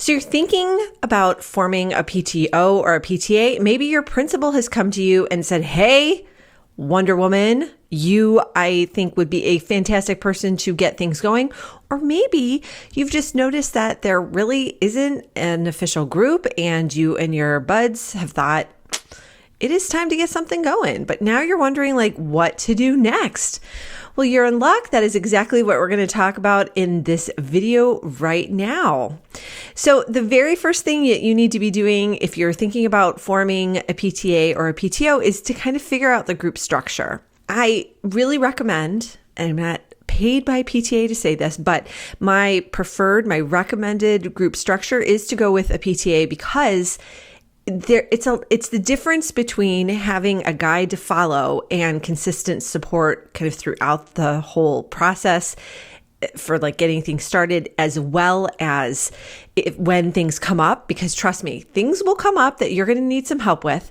So you're thinking about forming a PTO or a PTA. Maybe your principal has come to you and said, hey, Wonder Woman, you, I think, would be a fantastic person to get things going. Or maybe you've just noticed that there really isn't an official group and you and your buds have thought it is time to get something going. But now you're wondering what to do next. Well, you're in luck. That is exactly what we're going to talk about in this video right now. So the very first thing that you need to be doing if you're thinking about forming a PTA or a PTO is to kind of figure out the group structure. I really recommend, and I'm not paid by PTA to say this, but my recommended group structure is to go with a PTA because it's the difference between having a guide to follow and consistent support kind of throughout the whole process for getting things started, as well as when things come up, because trust me, things will come up that you're going to need some help with.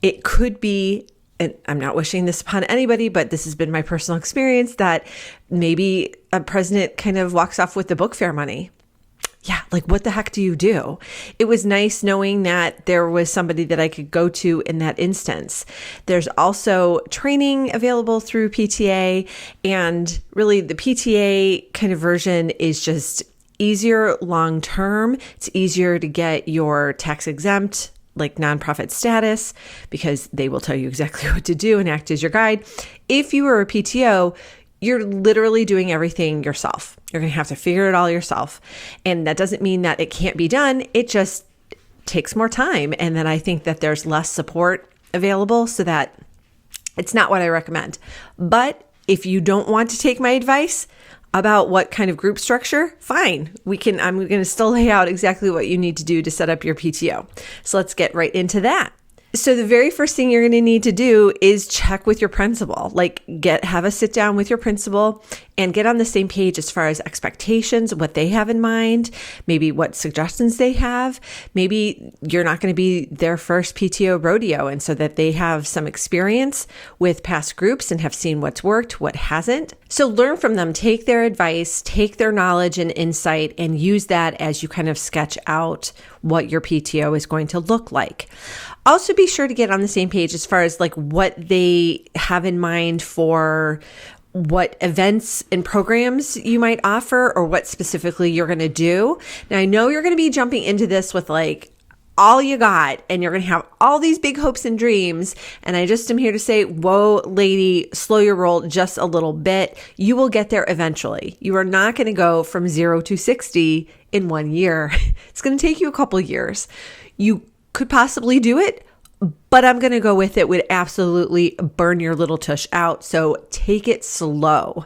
It could be, and I'm not wishing this upon anybody, but this has been my personal experience, that maybe a president kind of walks off with the book fair money. Yeah, what the heck do you do? It was nice knowing that there was somebody that I could go to in that instance. There's also training available through PTA, and really the PTA kind of version is just easier long term. It's easier to get your tax exempt nonprofit status because they will tell you exactly what to do and act as your guide. If you were a PTO, you're literally doing everything yourself. You're going to have to figure it all yourself. And that doesn't mean that it can't be done. It just takes more time. And then I think that there's less support available, so that it's not what I recommend. But if you don't want to take my advice about what kind of group structure, fine. I'm going to still lay out exactly what you need to do to set up your PTO. So let's get right into that. So the very first thing you're going to need to do is check with your principal, have a sit down with your principal and get on the same page as far as expectations, what they have in mind, maybe what suggestions they have. Maybe you're not going to be their first PTO rodeo, and so that they have some experience with past groups and have seen what's worked, what hasn't. So learn from them, take their advice, take their knowledge and insight, and use that as you kind of sketch out what your PTO is going to look like. Also be sure to get on the same page as far as what they have in mind for what events and programs you might offer, or what specifically you're going to do. Now, I know you're going to be jumping into this with all you got, and you're going to have all these big hopes and dreams. And I just am here to say, whoa, lady, slow your roll just a little bit. You will get there eventually. You are not going to go from 0 to 60 in 1 year. It's going to take you a couple years. You could possibly do it, but I'm going to go with it would absolutely burn your little tush out. So take it slow.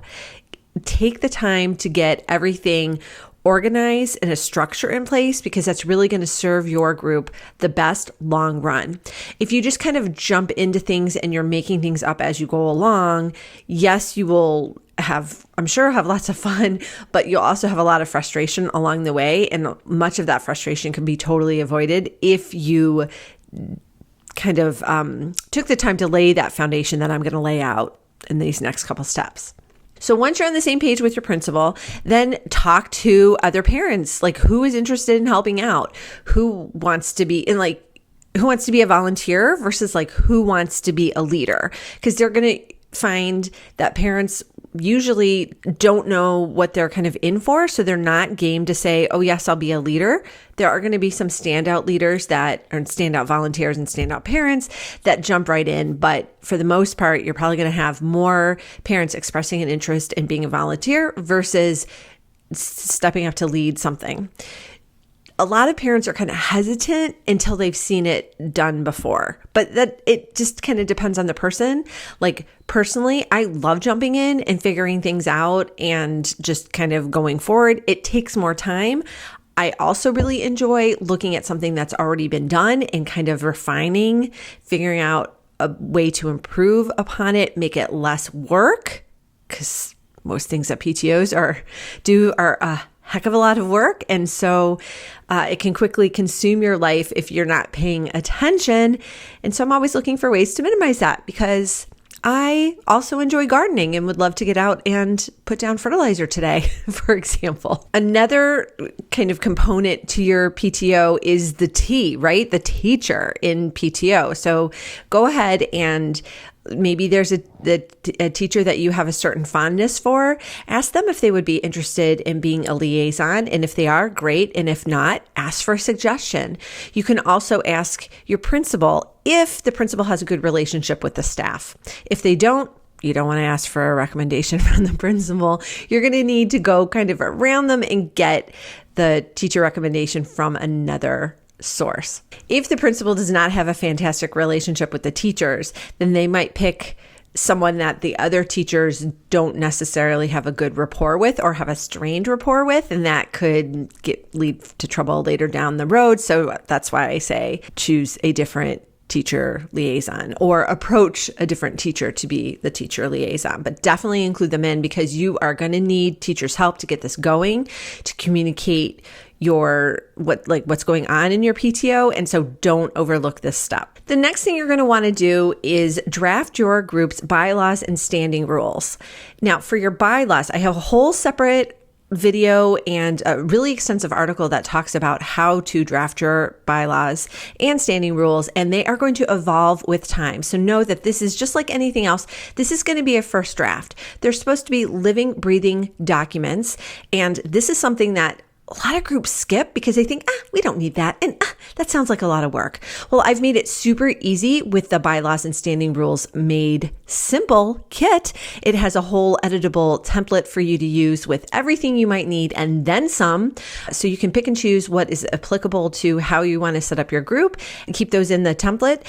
Take the time to get everything organized and a structure in place, because that's really going to serve your group the best long run. If you just kind of jump into things and you're making things up as you go along, yes, you will have lots of fun, but you'll also have a lot of frustration along the way. And much of that frustration can be totally avoided if you kind of took the time to lay that foundation that I'm going to lay out in these next couple steps. So once you're on the same page with your principal, then talk to other parents, who is interested in helping out, who wants to be who wants to be a volunteer versus who wants to be a leader, because they're going to find that parents usually don't know what they're kind of in for. So they're not game to say, oh yes, I'll be a leader. There are going to be some standout leaders standout volunteers and standout parents that jump right in. But for the most part, you're probably going to have more parents expressing an interest in being a volunteer versus stepping up to lead something. A lot of parents are kind of hesitant until they've seen it done before, but that it just kind of depends on the person. Personally, I love jumping in and figuring things out and just kind of going forward. It takes more time. I also really enjoy looking at something that's already been done and kind of refining, figuring out a way to improve upon it, make it less work, because most things that PTOs are a heck of a lot of work. And so it can quickly consume your life if you're not paying attention. And so I'm always looking for ways to minimize that, because I also enjoy gardening and would love to get out and put down fertilizer today, for example. Another kind of component to your PTO is the T, right? The teacher in PTO. So go ahead and maybe there's a teacher that you have a certain fondness for. Ask them if they would be interested in being a liaison. And if they are, great. And if not, ask for a suggestion. You can also ask your principal if the principal has a good relationship with the staff. If they don't, you don't want to ask for a recommendation from the principal. You're going to need to go kind of around them and get the teacher recommendation from another source. If the principal does not have a fantastic relationship with the teachers, then they might pick someone that the other teachers don't necessarily have a good rapport with or have a strained rapport with, and that could lead to trouble later down the road. So that's why I say choose a different teacher liaison or approach a different teacher to be the teacher liaison, but definitely include them in because you are going to need teachers' help to get this going, to communicate what's going on in your PTO. And so don't overlook this step. The next thing you're going to want to do is draft your group's bylaws and standing rules. Now, for your bylaws, I have a whole separate video and a really extensive article that talks about how to draft your bylaws and standing rules, and they are going to evolve with time. So know that this is just like anything else. This is going to be a first draft. They're supposed to be living, breathing documents, and this is something that a lot of groups skip because they think, we don't need that. And that sounds like a lot of work. Well, I've made it super easy with the bylaws and standing rules made simple kit. It has a whole editable template for you to use with everything you might need and then some. So you can pick and choose what is applicable to how you want to set up your group and keep those in the template.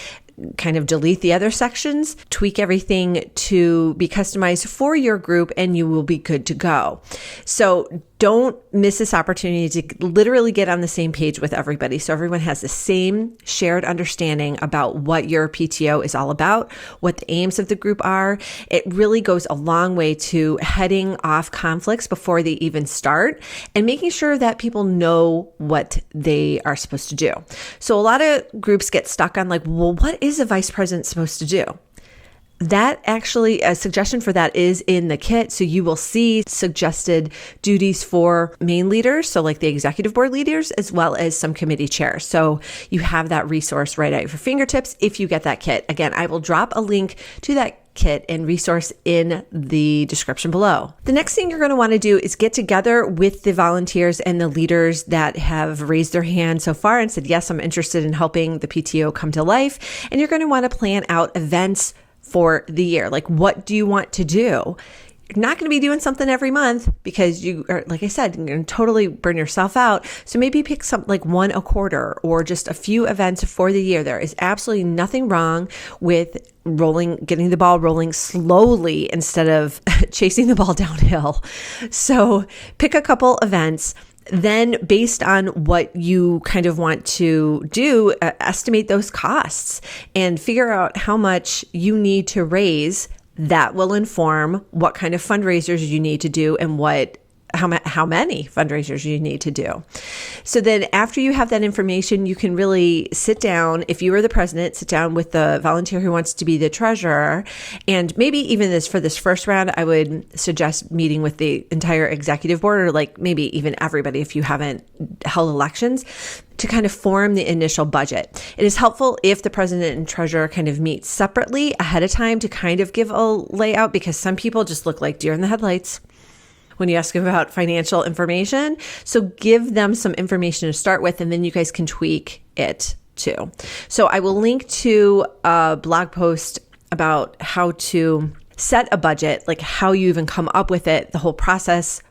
Kind of delete the other sections, tweak everything to be customized for your group, and you will be good to go. So don't miss this opportunity to literally get on the same page with everybody so everyone has the same shared understanding about what your PTO is all about, what the aims of the group are. It really goes a long way to heading off conflicts before they even start and making sure that people know what they are supposed to do. So a lot of groups get stuck on like, well, what is a vice president supposed to do? That actually, a suggestion for that is in the kit. So you will see suggested duties for main leaders, so like the executive board leaders, as well as some committee chairs. So you have that resource right at your fingertips if you get that kit. Again, I will drop a link to that kit and resource in the description below. The next thing you're going to want to do is get together with the volunteers and the leaders that have raised their hand so far and said, yes, I'm interested in helping the PTO come to life. And you're going to want to plan out events for the year. Like, what do you want to do? You're not going to be doing something every month because you are, like I said, you're going to totally burn yourself out. So maybe pick something like one a quarter or just a few events for the year. There is absolutely nothing wrong with getting the ball rolling slowly instead of chasing the ball downhill. So pick a couple events. Then based on what you kind of want to do, estimate those costs and figure out how much you need to raise. That will inform what kind of fundraisers you need to do and how many fundraisers you need to do. So then after you have that information, you can really sit down. If you are the president, sit down with the volunteer who wants to be the treasurer. And maybe even for this first round, I would suggest meeting with the entire executive board or like maybe even everybody if you haven't held elections to kind of form the initial budget. It is helpful if the president and treasurer kind of meet separately ahead of time to kind of give a layout because some people just look like deer in the headlights when you ask them about financial information. So give them some information to start with, and then you guys can tweak it too. So I will link to a blog post about how to set a budget, like how you even come up with it, the whole process,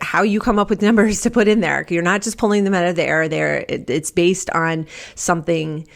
how you come up with numbers to put in there. You're not just pulling them out of the air there. It's based on something,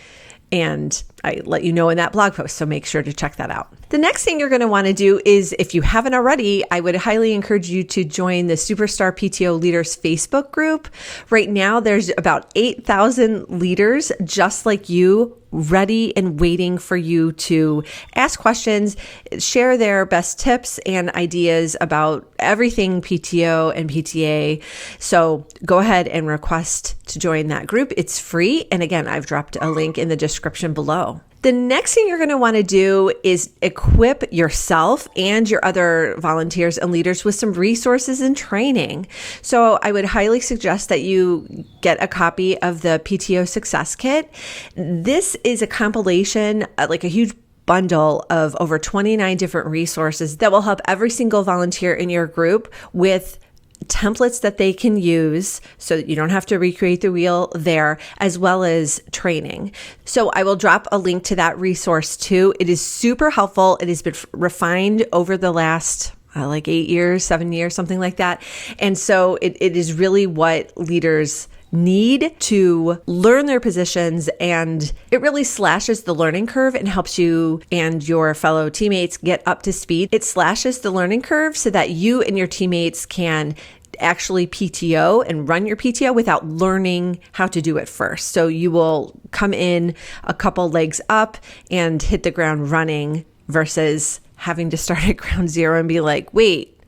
and I let you know in that blog post, so make sure to check that out. The next thing you're going to want to do is, if you haven't already, I would highly encourage you to join the Superstar PTO Leaders Facebook group. Right now, there's about 8,000 leaders just like you, ready and waiting for you to ask questions, share their best tips and ideas about everything PTO and PTA. So go ahead and request to join that group. It's free. And again, I've dropped a link in the description below. The next thing you're going to want to do is equip yourself and your other volunteers and leaders with some resources and training. So I would highly suggest that you get a copy of the PTO Success Kit. This is a compilation, like a huge bundle of over 29 different resources that will help every single volunteer in your group with templates that they can use so that you don't have to recreate the wheel there, as well as training. So I will drop a link to that resource too. It is super helpful. It has been refined over the last like 8 years, 7 years, something like that. And so it is really what leaders need to learn their positions, and it really slashes the learning curve and helps you and your fellow teammates get up to speed. It slashes the learning curve so that you and your teammates can actually PTO and run your PTO without learning how to do it first. So you will come in a couple legs up and hit the ground running versus having to start at ground zero and be like, wait,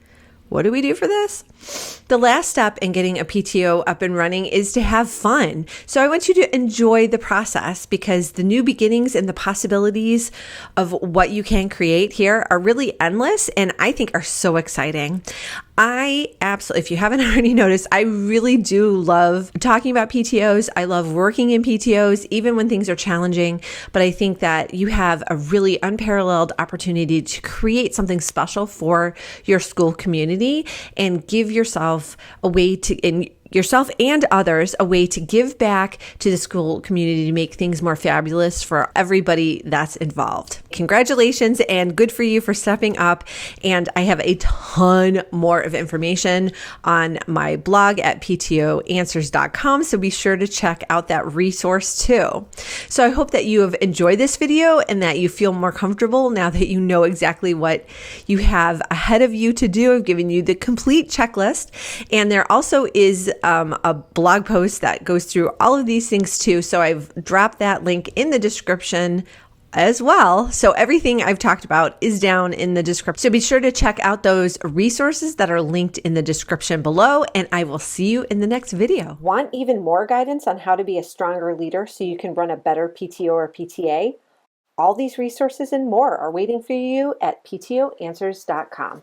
what do we do for this? The last step in getting a PTO up and running is to have fun. So I want you to enjoy the process, because the new beginnings and the possibilities of what you can create here are really endless, and I think are so exciting. I absolutely, if you haven't already noticed, I really do love talking about PTOs. I love working in PTOs, even when things are challenging. But I think that you have a really unparalleled opportunity to create something special for your school community and give yourself a way to, yourself and others, a way to give back to the school community to make things more fabulous for everybody that's involved. Congratulations, and good for you for stepping up. And I have a ton more of information on my blog at ptoanswers.com. So be sure to check out that resource too. So I hope that you have enjoyed this video and that you feel more comfortable now that you know exactly what you have ahead of you to do. I've given you the complete checklist, and there also is a blog post that goes through all of these things too. So I've dropped that link in the description as well. So everything I've talked about is down in the description. So be sure to check out those resources that are linked in the description below, and I will see you in the next video. Want even more guidance on how to be a stronger leader so you can run a better PTO or PTA? All these resources and more are waiting for you at ptoanswers.com.